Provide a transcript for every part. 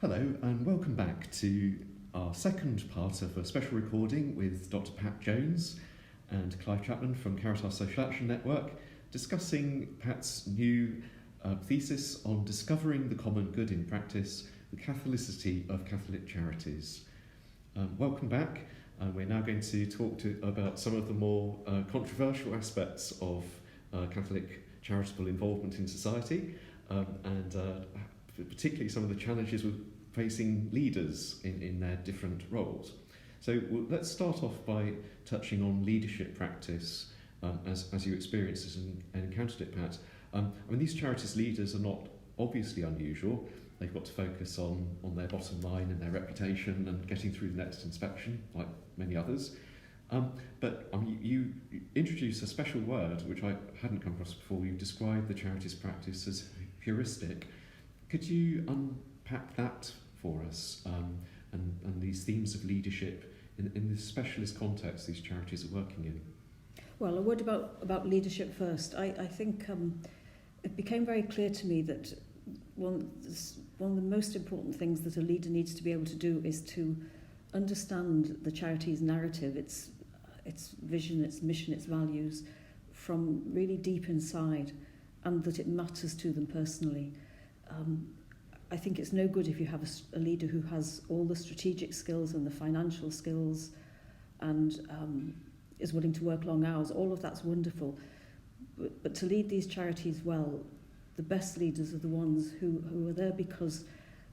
Hello and welcome back to our second part of a special recording with Dr. Pat Jones and Clive Chapman from Caritas Social Action Network, discussing Pat's new thesis on discovering the common good in practice, the Catholicity of Catholic Charities. Welcome back. We're now going to talk about some of the more controversial aspects of Catholic charitable involvement in society, and particularly some of the challenges with facing leaders in their different roles. So let's start off by touching on leadership practice as you experienced it and encountered it, Pat. These charities leaders are not obviously unusual. They've got to focus on their bottom line and their reputation and getting through the next inspection, like many others. But you introduce a special word which I hadn't come across before. You described the charities practice as heuristic. Could you unpack that for us, and these themes of leadership in this specialist context these charities are working in? Well, a word about leadership first. I think it became very clear to me that one of the most important things that a leader needs to be able to do is to understand the charity's narrative, its vision, its mission, its values, from really deep inside, and that it matters to them personally. I think it's no good if you have a leader who has all the strategic skills and the financial skills and is willing to work long hours. All of that's wonderful. But to lead these charities well, the best leaders are the ones who are there because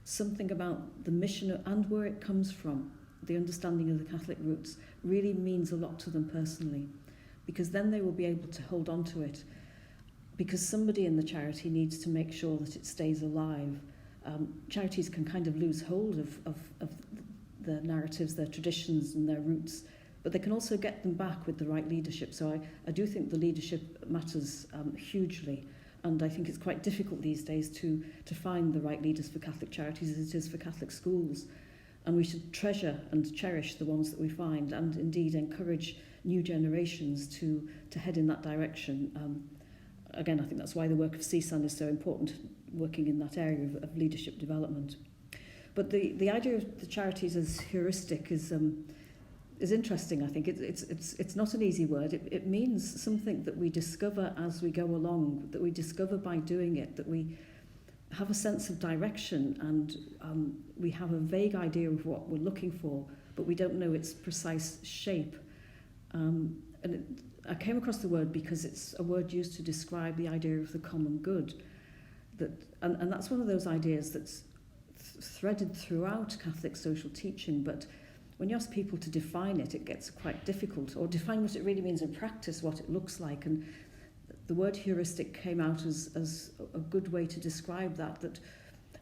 something about the mission and where it comes from, the understanding of the Catholic roots, really means a lot to them personally, because then they will be able to hold on to it, because somebody in the charity needs to make sure that it stays alive. Charities can kind of lose hold of their narratives, their traditions and their roots, but they can also get them back with the right leadership. So I do think the leadership matters hugely, and I think it's quite difficult these days to find the right leaders for Catholic charities as it is for Catholic schools. And we should treasure and cherish the ones that we find, and indeed encourage new generations to head in that direction. Again, I think that's why the work of CSAN is so important, working in that area of leadership development. But the idea of the charities as heuristic is interesting. I think it's not an easy word. It means something that we discover as we go along, that we discover by doing it, that we have a sense of direction, and we have a vague idea of what we're looking for, but we don't know its precise shape. I came across the word because it's a word used to describe the idea of the common good. And that's one of those ideas that's threaded throughout Catholic social teaching, but when you ask people to define it, it gets quite difficult, or define what it really means in practice, what it looks like. And the word heuristic came out as a good way to describe that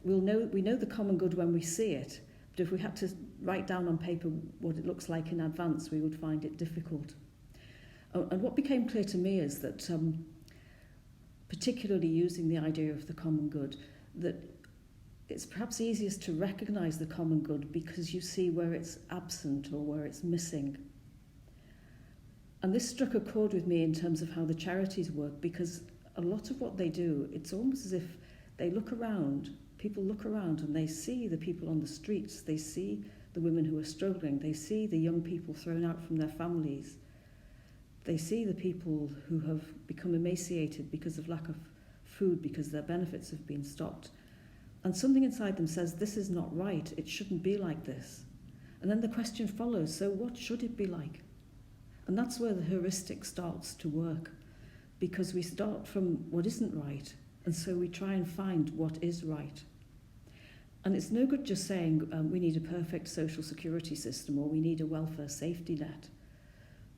we know the common good when we see it, but if we had to write down on paper what it looks like in advance, we would find it difficult. And what became clear to me is that, particularly using the idea of the common good, that it's perhaps easiest to recognise the common good because you see where it's absent or where it's missing. And this struck a chord with me in terms of how the charities work, because a lot of what they do, it's almost as if they look around, people look around and they see the people on the streets, they see the women who are struggling, they see the young people thrown out from their families, they see the people who have become emaciated because of lack of food, because their benefits have been stopped. And something inside them says, this is not right, it shouldn't be like this. And then the question follows, so what should it be like? And that's where the heuristic starts to work, because we start from what isn't right, and so we try and find what is right. And it's no good just saying we need a perfect social security system or we need a welfare safety net,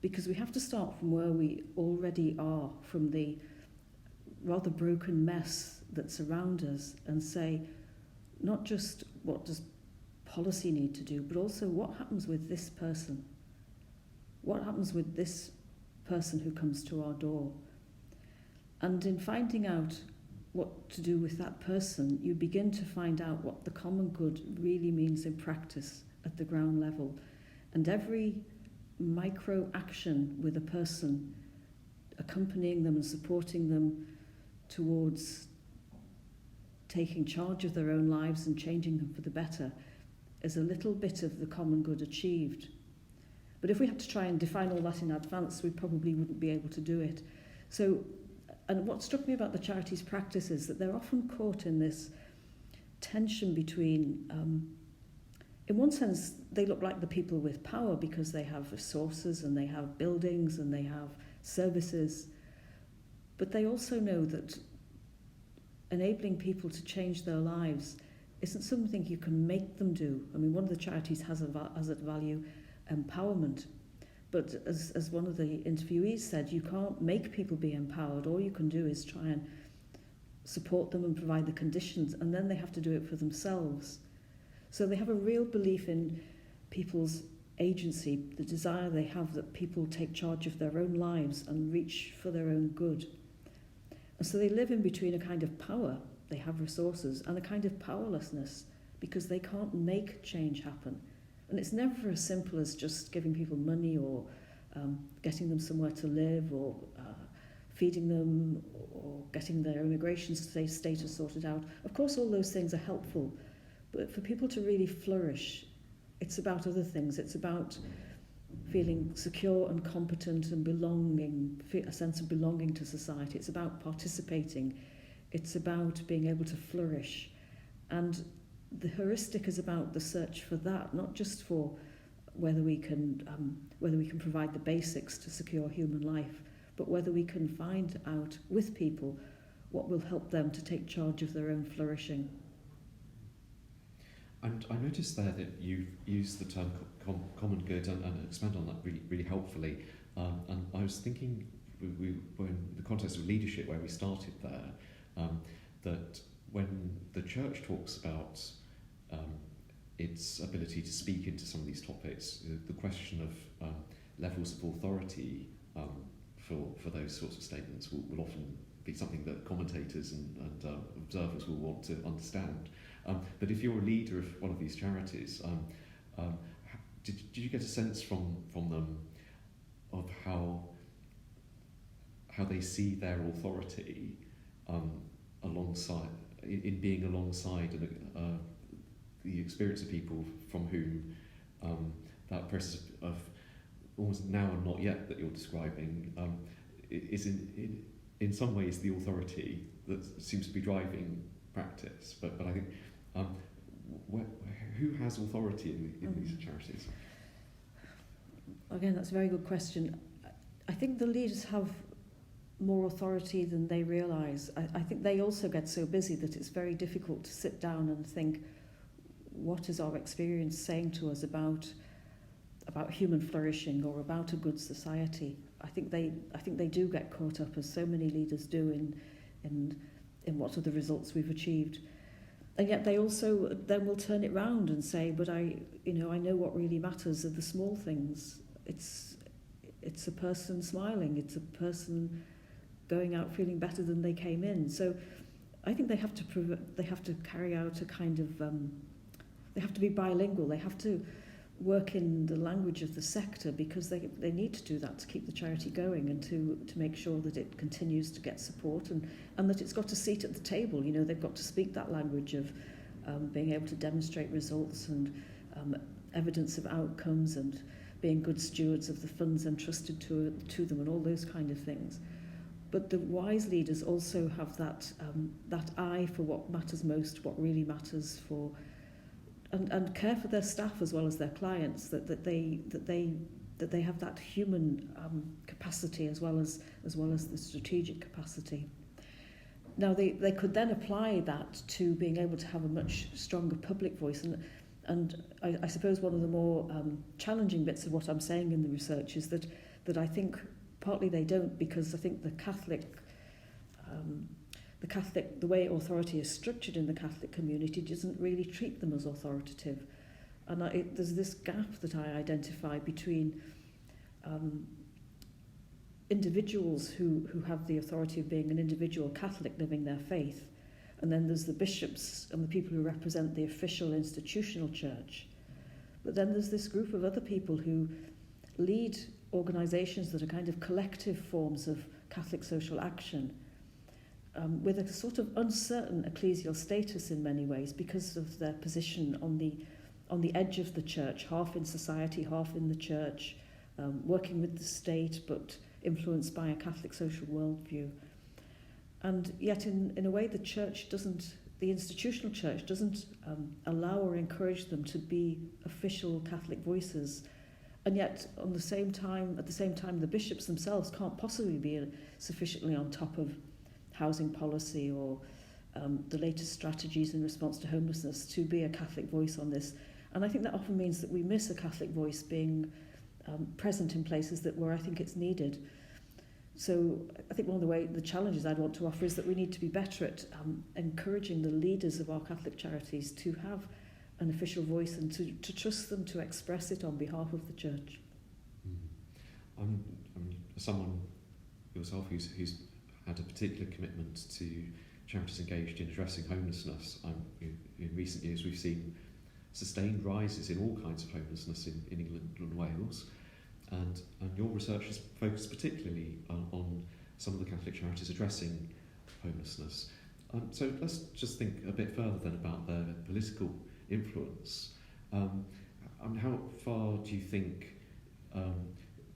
because we have to start from where we already are, from the rather broken mess that's around us, and say, not just what does policy need to do, but also what happens with this person. What happens with this person who comes to our door? And in finding out what to do with that person, you begin to find out what the common good really means in practice at the ground level. And every micro action with a person, accompanying them and supporting them towards taking charge of their own lives and changing them for the better is a little bit of the common good achieved. But if we had to try and define all that in advance, we probably wouldn't be able to do it. So, and what struck me about the charities practice is that they're often caught in this tension between, in one sense, they look like the people with power because they have resources and they have buildings and they have services. But they also know that enabling people to change their lives isn't something you can make them do. I mean, one of the charities has a value, empowerment. But as one of the interviewees said, you can't make people be empowered. All you can do is try and support them and provide the conditions, and then they have to do it for themselves. So they have a real belief in people's agency, the desire they have that people take charge of their own lives and reach for their own good. And so they live in between a kind of power, they have resources, and a kind of powerlessness because they can't make change happen. And it's never as simple as just giving people money or getting them somewhere to live or feeding them or getting their immigration status sorted out. Of course, all those things are helpful, but for people to really flourish, it's about other things. It's about feeling secure and competent and belonging, a sense of belonging to society. It's about participating. It's about being able to flourish. And the heuristic is about the search for that, not just for whether we can provide the basics to secure human life, but whether we can find out with people what will help them to take charge of their own flourishing. And I noticed there that you've used the term common good and expand on that really helpfully. And I was thinking, we were in the context of leadership where we started there, that when the church talks about its ability to speak into some of these topics, the question of levels of authority for those sorts of statements will often be something that commentators and observers will want to understand. But if you're a leader of one of these charities, did you get a sense from them of how they see their authority alongside in being alongside the experience of people from whom that process of almost now and not yet that you're describing is in some ways the authority that seems to be driving practice, but I think who has authority in these charities? Again, that's a very good question. I think the leaders have more authority than they realise. I think they also get so busy that it's very difficult to sit down and think, what is our experience saying to us about human flourishing or about a good society? I think they do get caught up, as so many leaders do, in what are the results we've achieved. And yet they also then will turn it round and say, but I know what really matters are the small things. It's a person smiling. It's a person going out feeling better than they came in. So I think they have to carry out a kind of they have to be bilingual. They have to work in the language of the sector because they need to do that to keep the charity going and to make sure that it continues to get support and that it's got a seat at the table. They've got to speak that language of being able to demonstrate results and evidence of outcomes and being good stewards of the funds entrusted to them and all those kind of things. But the wise leaders also have that eye for what matters most, what really matters for, and care for their staff as well as their clients. That they have that human capacity as well as the strategic capacity. Now they could then apply that to being able to have a much stronger public voice, and I suppose one of the more challenging bits of what I'm saying in the research is that I think partly they don't, because I think the way authority is structured in the Catholic community doesn't really treat them as authoritative. And there's this gap that I identify between individuals who have the authority of being an individual Catholic living their faith, and then there's the bishops and the people who represent the official institutional church. But then there's this group of other people who lead organisations that are kind of collective forms of Catholic social action, with a sort of uncertain ecclesial status in many ways because of their position on the edge of the church, half in society, half in the church, working with the state but influenced by a Catholic social worldview. And yet in a way the institutional church doesn't allow or encourage them to be official Catholic voices. And yet at the same time the bishops themselves can't possibly be sufficiently on top of housing policy or the latest strategies in response to homelessness to be a Catholic voice on this. And I think that often means that we miss a Catholic voice being present in places where I think it's needed. So I think one of the challenges I'd want to offer is that we need to be better at encouraging the leaders of our Catholic charities to have an official voice and to trust them to express it on behalf of the church. Someone yourself who's had a particular commitment to charities engaged in addressing homelessness, in recent years we've seen sustained rises in all kinds of homelessness in England and Wales, and your research has focused particularly on some of the Catholic charities addressing homelessness. So let's just think a bit further then about their political influence. How far do you think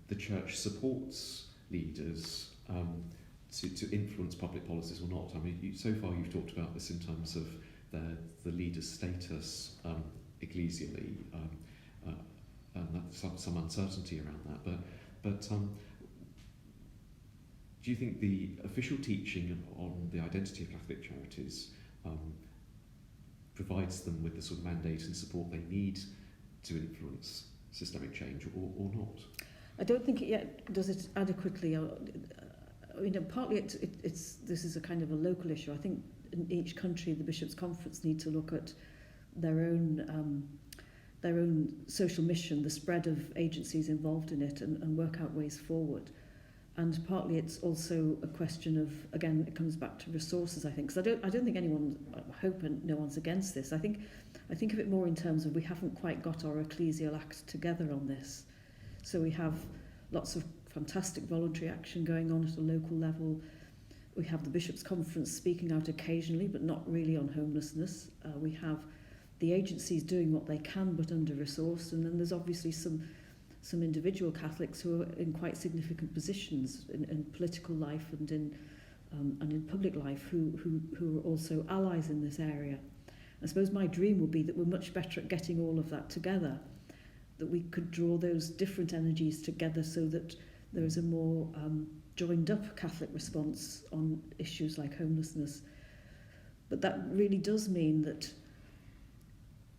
the church supports leaders to influence public policies or not? I mean, so far you've talked about this in terms of the leader's status ecclesially, and that's some uncertainty around that. But do you think the official teaching on the identity of Catholic charities provides them with the sort of mandate and support they need to influence systemic change, or not? I don't think it yet does it adequately. Partly this is a kind of a local issue. I think in each country the Bishops' Conference need to look at their own social mission, the spread of agencies involved in it, and work out ways forward. And partly it's also a question of, again, it comes back to resources, I think, because I don't think anyone, I hope no one's against this. I think of it more in terms of we haven't quite got our ecclesial act together on this. So we have lots of fantastic voluntary action going on at a local level. We have the Bishops' Conference speaking out occasionally, but not really on homelessness. We have the agencies doing what they can, but under-resourced. And then there's obviously some individual Catholics who are in quite significant positions in political life and in public life who are also allies in this area. I suppose my dream would be that we're much better at getting all of that together, that we could draw those different energies together so that there is a more joined up Catholic response on issues like homelessness. But that really does mean that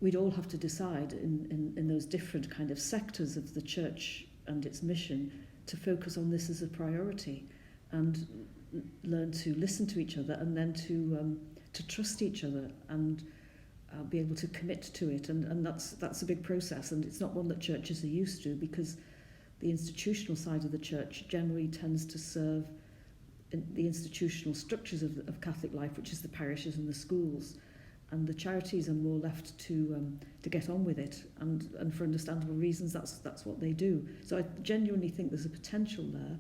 we'd all have to decide in those different kind of sectors of the church and its mission to focus on this as a priority and learn to listen to each other and then to trust each other and be able to commit to it. And that's a big process, and it's not one that churches are used to, because the institutional side of the church generally tends to serve in the institutional structures of Catholic life, which is the parishes and the schools. And the charities are more left to get on with it, and for understandable reasons that's what they do. So I genuinely think there's a potential there,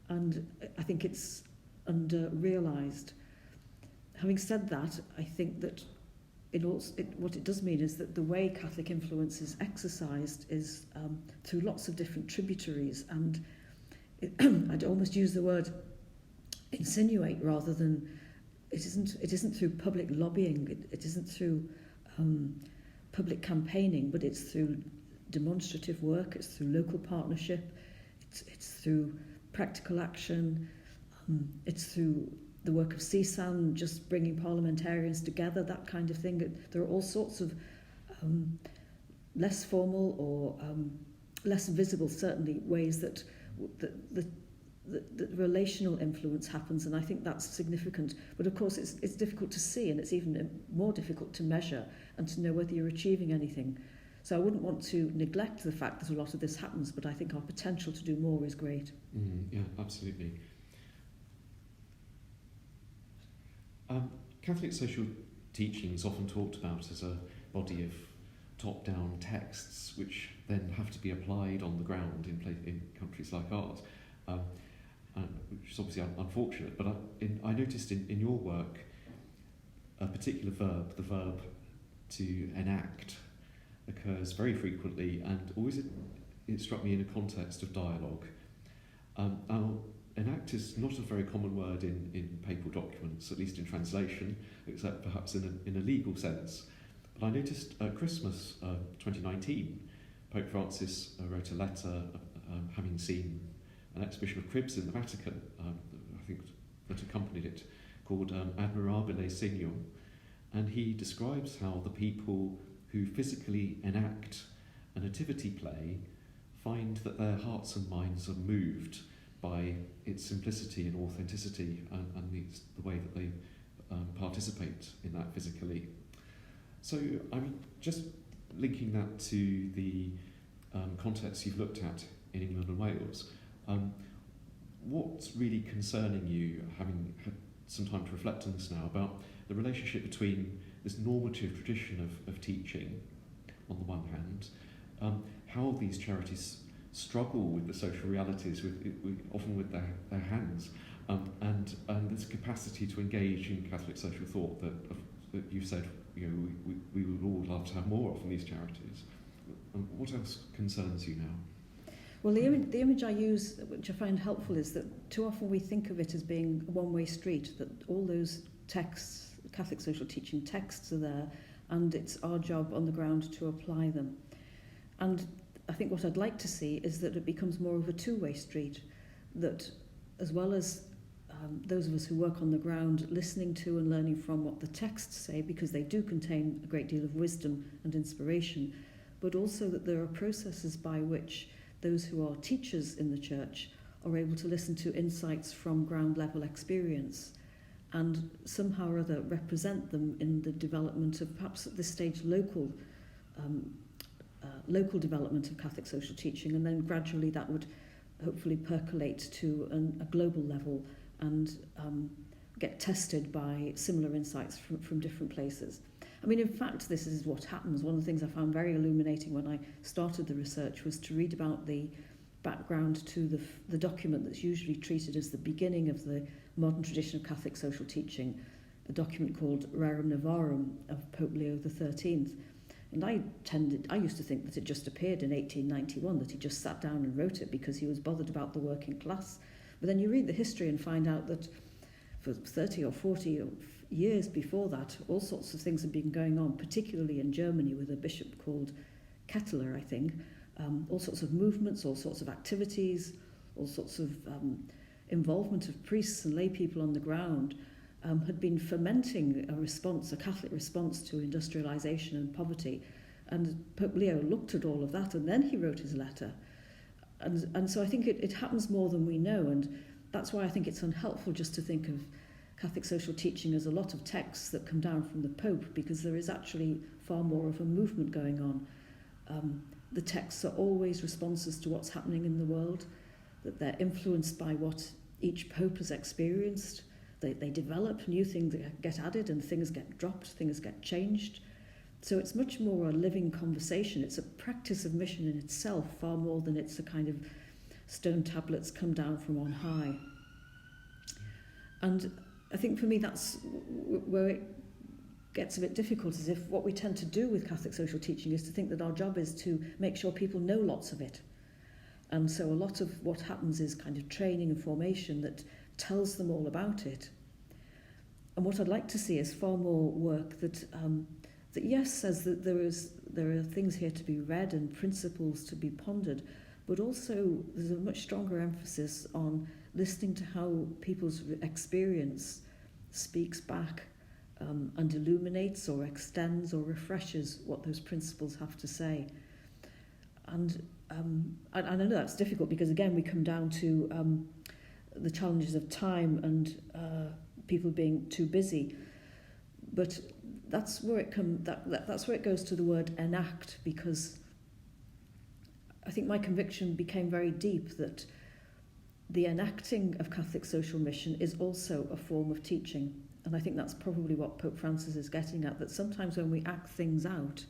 and I think it's under-realised. Having said that, I think that what it does mean is that the way Catholic influence is exercised is through lots of different tributaries, and I'd almost use the word insinuate rather than. It isn't through public lobbying, it isn't through public campaigning, but it's through demonstrative work, it's through local partnership, it's through practical action, it's through the work of CSAN, just bringing parliamentarians together, that kind of thing. There are all sorts of less formal or less visible, certainly, ways that the relational influence happens, and I think that's significant. But of course it's difficult to see, and it's even more difficult to measure and to know whether you're achieving anything. So I wouldn't want to neglect the fact that a lot of this happens, but I think our potential to do more is great. Yeah, absolutely. Catholic social teaching is often talked about as a body of top-down texts which then have to be applied on the ground in countries like ours. which is obviously unfortunate, but I noticed in your work a particular verb, the verb to enact, occurs very frequently, and always it struck me in a context of dialogue. Now, enact is not a very common word in papal documents, at least in translation, except perhaps in a legal sense. But I noticed at Christmas 2019, Pope Francis wrote a letter having seen an exhibition of cribs in the Vatican, I think that accompanied it, called Admirabile Signum, and he describes how the people who physically enact a nativity play find that their hearts and minds are moved by its simplicity and authenticity and the way that they participate in that physically. So, I mean, just linking that to the contexts you've looked at in England and Wales, what's really concerning you, having had some time to reflect on this now, about the relationship between this normative tradition of teaching, on the one hand, how these charities struggle with the social realities, often with their hands, and this capacity to engage in Catholic social thought that you've said, we would all love to have more of in these charities. What else concerns you now? Well, the image I use, which I find helpful, is that too often we think of it as being a one-way street, that all those texts, Catholic social teaching texts, are there, and it's our job on the ground to apply them. And I think what I'd like to see is that it becomes more of a two-way street, that as well as those of us who work on the ground listening to and learning from what the texts say, because they do contain a great deal of wisdom and inspiration, but also that there are processes by which those who are teachers in the church are able to listen to insights from ground level experience and somehow or other represent them in the development of, perhaps at this stage, local development of Catholic social teaching, and then gradually that would hopefully percolate to a global level and get tested by similar insights from different places. I mean, in fact, this is what happens. One of the things I found very illuminating when I started the research was to read about the background to the document that's usually treated as the beginning of the modern tradition of Catholic social teaching, a document called Rerum Novarum of Pope Leo XIII. And I used to think that it just appeared in 1891, that he just sat down and wrote it because he was bothered about the working class. But then you read the history and find out that for 30 or 40 years before that, all sorts of things had been going on, particularly in Germany with a bishop called Kettler, I think. All sorts of movements, all sorts of activities, all sorts of involvement of priests and lay people on the ground had been fermenting a Catholic response to industrialisation and poverty. And Pope Leo looked at all of that, and then he wrote his letter. And so I think it happens more than we know, and that's why I think it's unhelpful just to think of Catholic social teaching as a lot of texts that come down from the Pope, because there is actually far more of a movement going on. The texts are always responses to what's happening in the world, that they're influenced by what each Pope has experienced. They develop, new things get added and things get dropped, things get changed. So it's much more a living conversation. It's a practice of mission in itself, far more than it's a kind of stone tablets come down from on high. And I think for me that's where it gets a bit difficult, is if what we tend to do with Catholic social teaching is to think that our job is to make sure people know lots of it. And so a lot of what happens is kind of training and formation that tells them all about it. And what I'd like to see is far more work that yes, says that there are things here to be read and principles to be pondered, but also there's a much stronger emphasis on listening to how people's experience speaks back and illuminates or extends or refreshes what those principles have to say. And I know that's difficult because, again, we come down to the challenges of time and people being too busy. But that's where that's where it goes to the word enact, because I think my conviction became very deep that the enacting of Catholic social mission is also a form of teaching. And I think that's probably what Pope Francis is getting at, that sometimes when we act things out,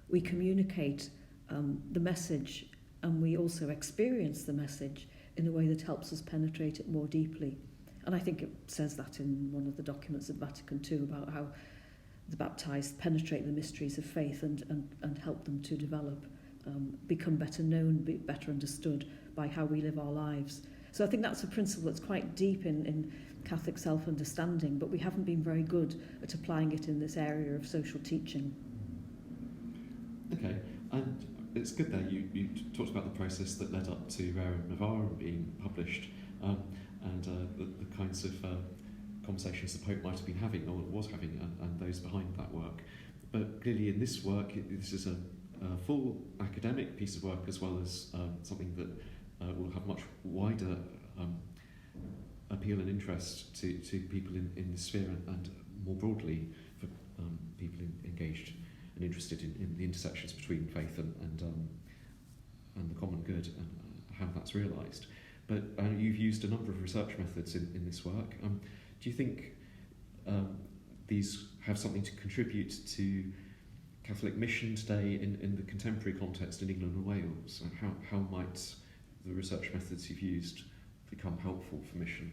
we communicate the message, and we also experience the message in a way that helps us penetrate it more deeply. And I think it says that in one of the documents of Vatican II about how the baptised penetrate the mysteries of faith and help them to develop, become better known, be better understood by how we live our lives. So I think that's a principle that's quite deep in Catholic self-understanding, but we haven't been very good at applying it in this area of social teaching. Okay, and it's good there you talked about the process that led up to Rerum Novarum being published, and the kinds of conversations the Pope might have been having, or was having, and those behind that work. But clearly in this work, this is a full academic piece of work, as well as something that will have much wider appeal and interest to people in the sphere, and more broadly for people engaged and interested in the intersections between faith and the common good and how that's realised. But you've used a number of research methods in this work. Do you think these have something to contribute to Catholic mission today in the contemporary context in England and Wales? How might the research methods you've used become helpful for mission?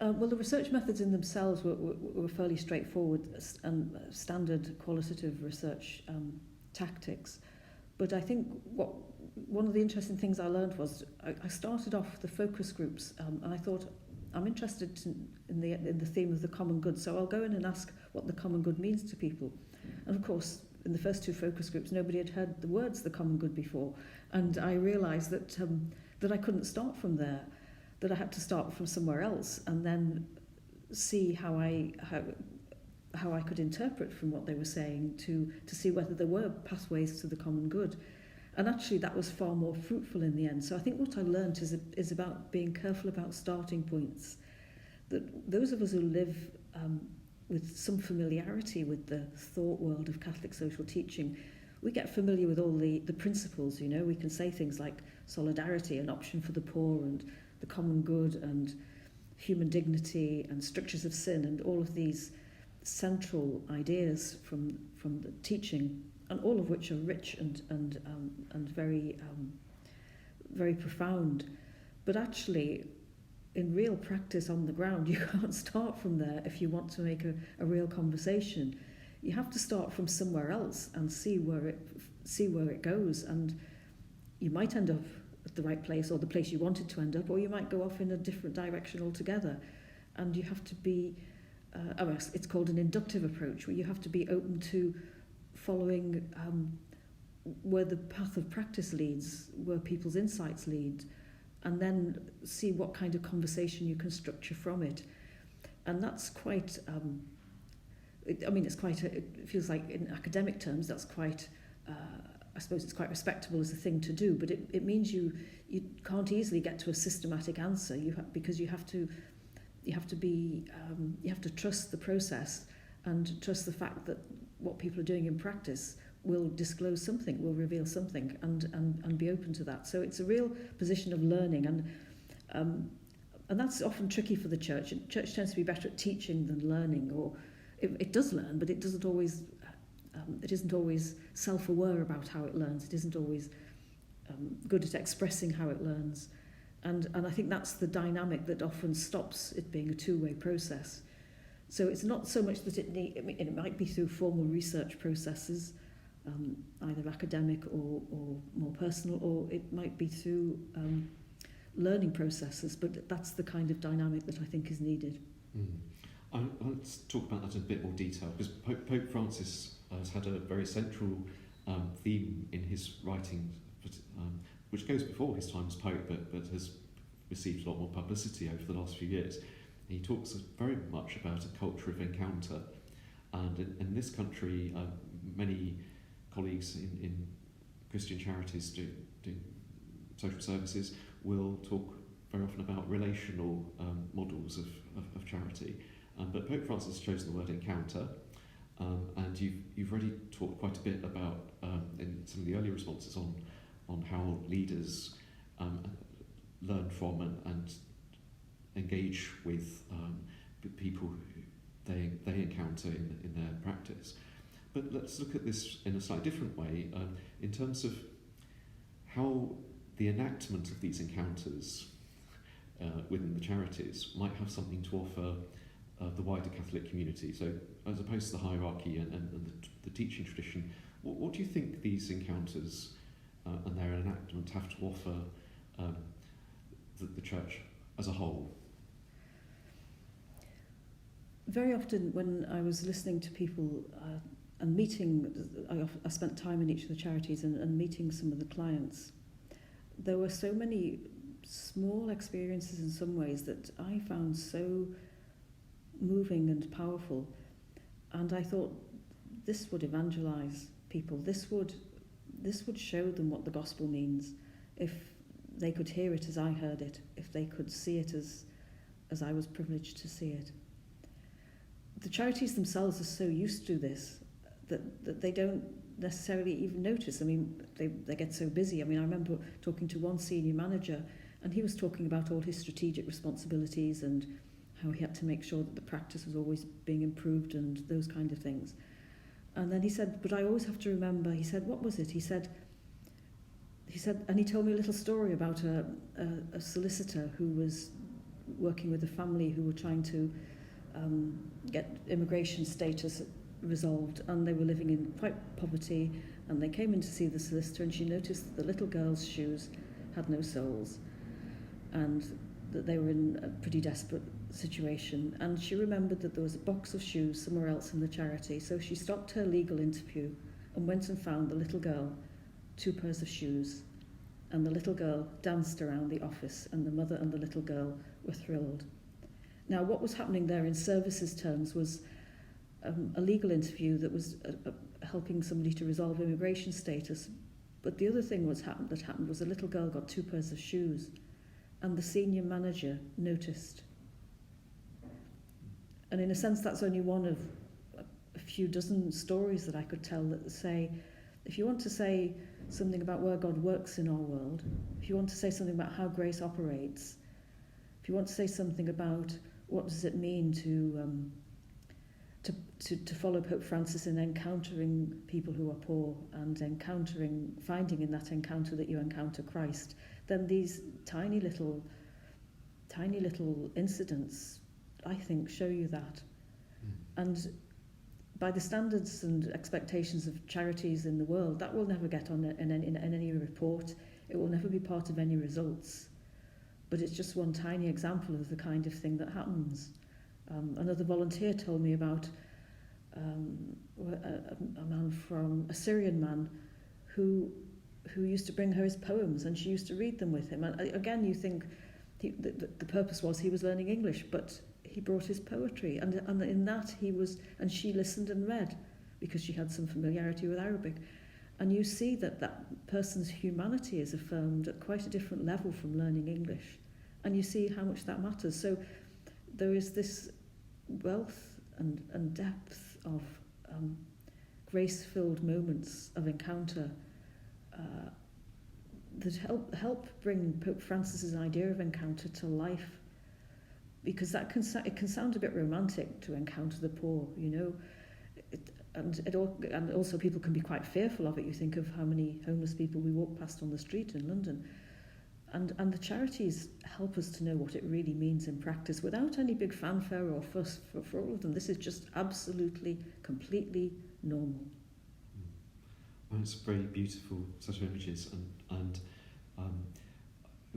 Well, the research methods in themselves were fairly straightforward and standard qualitative research tactics. But I think one of the interesting things I learned was I started off the focus groups, and I thought I'm interested in the theme of the common good, so I'll go in and ask what the common good means to people. And of course, in the first two focus groups, nobody had heard the words the common good before, and I realised that I couldn't start from there, that I had to start from somewhere else and then see how I could interpret from what they were saying to see whether there were pathways to the common good. And actually that was far more fruitful in the end. So I think what I learned is about being careful about starting points, that those of us who live with some familiarity with the thought world of Catholic social teaching, we get familiar with all the principles, you know. We can say things like solidarity, an option for the poor, and the common good, and human dignity, and strictures of sin, and all of these central ideas from the teaching, and all of which are rich and very very profound. But actually, in real practice on the ground, you can't start from there if you want to make a real conversation. You have to start from somewhere else and see where it goes, and you might end up at the right place, or the place you wanted to end up, or you might go off in a different direction altogether. And you have to be it's called an inductive approach, where you have to be open to following where the path of practice leads, where people's insights lead, and then see what kind of conversation you can structure from it. And that's quite it feels like in academic terms that's quite I suppose it's quite respectable as a thing to do, but it means you can't easily get to a systematic answer. Because you have to trust the process and trust the fact that what people are doing in practice will disclose something, will reveal something, and be open to that. So it's a real position of learning, and that's often tricky for the church. And church tends to be better at teaching than learning, or it does learn, but it doesn't always. It isn't always self-aware about how it learns. It isn't always good at expressing how it learns, and I think that's the dynamic that often stops it being a two-way process. So it's not so much that it might be through formal research processes, either academic or more personal, or it might be through learning processes, but that's the kind of dynamic that I think is needed. Let's talk about that in a bit more detail, because Pope Francis has had a very central theme in his writing, which goes before his time as Pope, but has received a lot more publicity over the last few years. He talks very much about a culture of encounter, and in this country, many colleagues in Christian Charities do social services will talk very often about relational models of charity. But Pope Francis has chosen the word encounter, and you've already talked quite a bit about in some of the early responses on how leaders learn from and engage with people they encounter in their practice. But let's look at this in a slightly different way, in terms of how the enactment of these encounters within the charities might have something to offer the wider Catholic community. So as opposed to the hierarchy and the teaching tradition, what do you think these encounters and their enactment have to offer the church as a whole? Very often when I was listening to people and meeting, I spent time in each of the charities and meeting some of the clients, there were so many small experiences in some ways that I found so moving and powerful, and I thought this would evangelize people. This would show them what the gospel means if they could hear it as I heard it, if they could see it as I was privileged to see it. The charities themselves are so used to this that they don't necessarily even notice. I mean, they get so busy. I mean, I remember talking to one senior manager, and he was talking about all his strategic responsibilities and how he had to make sure that the practice was always being improved and those kind of things. And then he said, but I always have to remember, he said, what was it? He said, and he told me a little story about a solicitor who was working with a family who were trying to get immigration status resolved, and they were living in quite poverty, and they came in to see the solicitor, and she noticed that the little girl's shoes had no soles and that they were in a pretty desperate situation, and she remembered that there was a box of shoes somewhere else in the charity, so she stopped her legal interview and went and found the little girl 2 pairs of shoes, and the little girl danced around the office, and the mother and the little girl were thrilled. Now, what was happening there in services terms was a legal interview that was helping somebody to resolve immigration status, but the other thing that happened was a little girl got 2 pairs of shoes, and the senior manager noticed. And in a sense, that's only one of a few dozen stories that I could tell that say, if you want to say something about where God works in our world, if you want to say something about how grace operates, if you want to say something about what does it mean to follow Pope Francis in encountering people who are poor and finding in that encounter that you encounter Christ, then these tiny little incidents, I think, show you that. And by the standards and expectations of charities in the world, that will never get on in any report. It will never be part of any results. But it's just one tiny example of the kind of thing that happens. Another volunteer told me about a Syrian man who used to bring her his poems, and she used to read them with him. And again, you think the purpose was he was learning English, but he brought his poetry, and in that and she listened and read because she had some familiarity with Arabic. And you see that person's humanity is affirmed at quite a different level from learning English, and you see how much that matters. So there is this wealth and depth of grace-filled moments of encounter that help bring Pope Francis's idea of encounter to life, because it can sound a bit romantic to encounter the poor, you know, and also people can be quite fearful of it. You think of how many homeless people we walk past on the street in London, and the charities help us to know what it really means in practice without any big fanfare or fuss for all of them. This is just absolutely, completely normal. And it's very beautiful set of images, and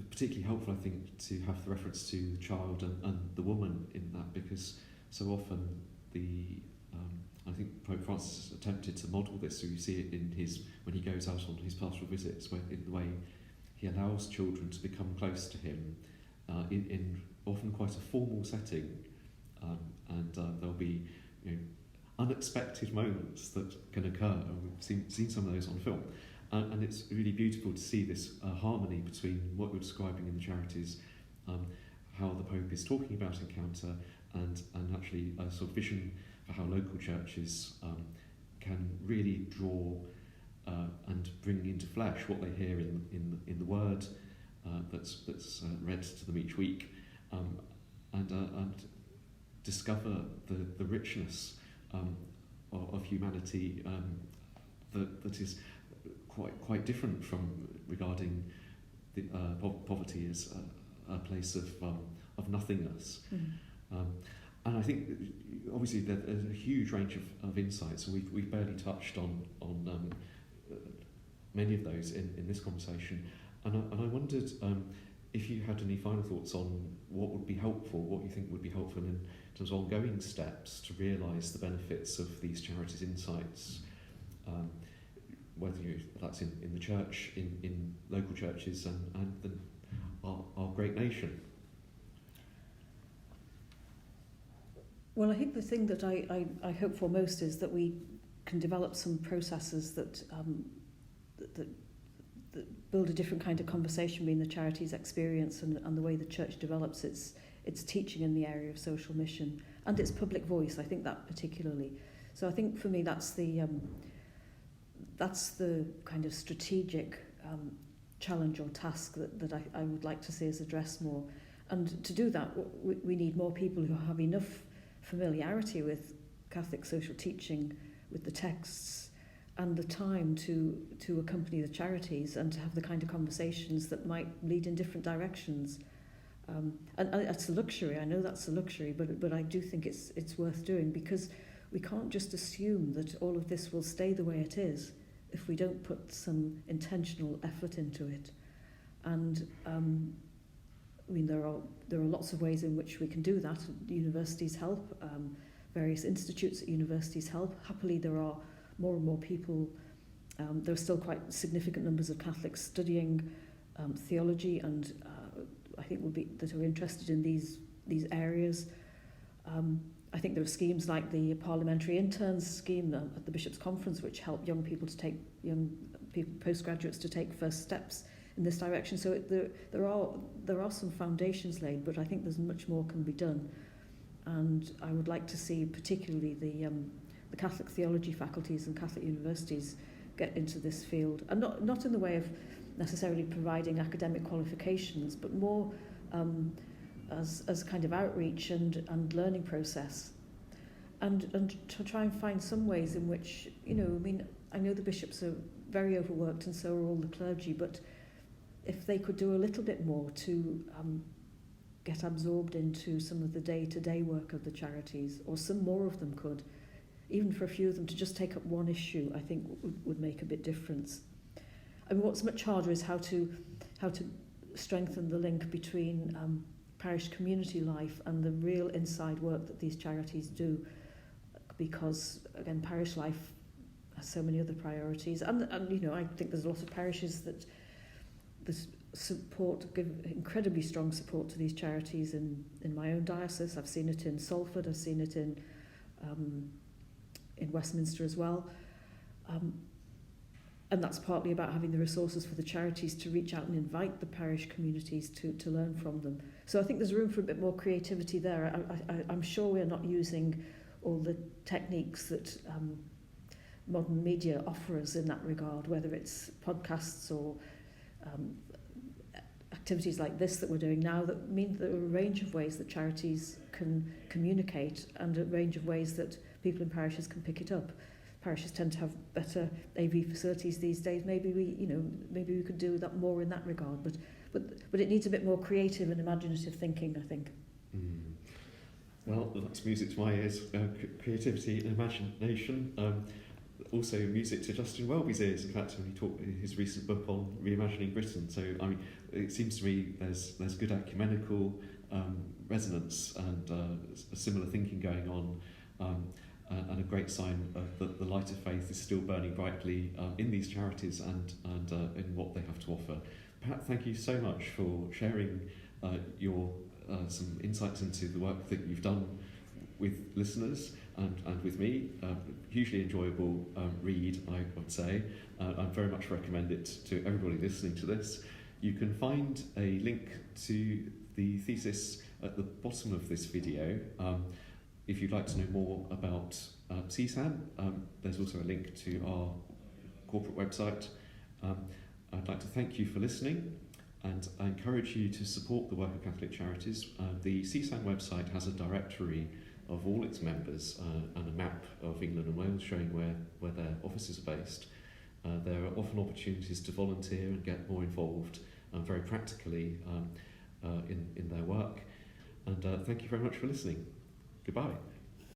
particularly helpful, I think, to have the reference to the child and the woman in that, because so often I think Pope Francis has attempted to model this, so you see it in when he goes out on his pastoral visits, where in the way he allows children to become close to him in often quite a formal setting, and there'll be, you know, unexpected moments that can occur, and we've seen some of those on film, and it's really beautiful to see this harmony between what you're describing in the charities, how the Pope is talking about encounter, and actually a sort of vision for how local churches can really draw and bring into flesh what they hear in the word that's read to them each week, and discover the richness of humanity that is quite different from regarding poverty is a place of nothingness. And I think, obviously, there's a huge range of insights, and we've barely touched on many of those in this conversation. And I wondered if you had any final thoughts on what would be helpful, what you think would be helpful in terms of ongoing steps to realise the benefits of these charities' insights, whether that's in the church, in local churches, and our great nation. Well, I think the thing that I hope for most is that we can develop some processes that build a different kind of conversation between the charities' experience and the way the church develops its teaching in the area of social mission and its public voice. I think that particularly. So I think for me that's the kind of strategic challenge or task that I would like to see us address more. And to do that, we need more people who have enough familiarity with Catholic social teaching, with the texts, and the time to accompany the charities and to have the kind of conversations that might lead in different directions. And that's a luxury. I know that's a luxury, but I do think it's worth doing, because we can't just assume that all of this will stay the way it is if we don't put some intentional effort into it. And I mean, there are lots of ways in which we can do that. Universities help, various institutes at universities help. Happily, there are more and more people. There are still quite significant numbers of Catholics studying theology, and I think that are interested in these areas. I think there are schemes like the Parliamentary Interns scheme at the Bishops' Conference, which help young people, postgraduates, to take first steps in this direction. So there are some foundations laid, but I think there's much more can be done. And I would like to see particularly the Catholic theology faculties and Catholic universities get into this field, and not in the way of necessarily providing academic qualifications, but more as a kind of outreach and learning process, and to try and find some ways in which, I mean, I know the bishops are very overworked, and so are all the clergy, but if they could do a little bit more to get absorbed into some of the day-to-day work of the charities, or some more of them could, even for a few of them to just take up one issue, I think would make a bit difference. I mean, what's much harder is how to strengthen the link between parish community life and the real inside work that these charities do, because again, parish life has so many other priorities, and I think there's lots of parishes that give incredibly strong support to these charities in my own diocese. I've seen it in Salford, I've seen it in Westminster as well. And that's partly about having the resources for the charities to reach out and invite the parish communities to learn from them. So I think there's room for a bit more creativity there. I'm sure we're not using all the techniques that modern media offer us in that regard, whether it's podcasts or activities like this that we're doing now, that mean there are a range of ways that charities can communicate, and a range of ways that people in parishes can pick it up. Parishes tend to have better AV facilities these days. Maybe we could do that more in that regard, but it needs a bit more creative and imaginative thinking, I think. Well, that's music to my ears. Creativity and imagination. Also music to Justin Welby's ears, in fact, when he talked his recent book on reimagining Britain. So, I mean, it seems to me there's good ecumenical resonance and a similar thinking going on, and a great sign that the light of faith is still burning brightly in these charities and in what they have to offer. Pat, thank you so much for sharing your some insights into the work that you've done with listeners and with me. Hugely enjoyable read, I would say. I very much recommend it to everybody listening to this. You can find a link to the thesis at the bottom of this video. If you'd like to know more about CSAN, there's also a link to our corporate website. I'd like to thank you for listening, and I encourage you to support the work of Catholic Charities. The CSAN website has a directory of all its members and a map of England and Wales showing where their offices are based. There are often opportunities to volunteer and get more involved, very practically in their work. And thank you very much for listening. Goodbye.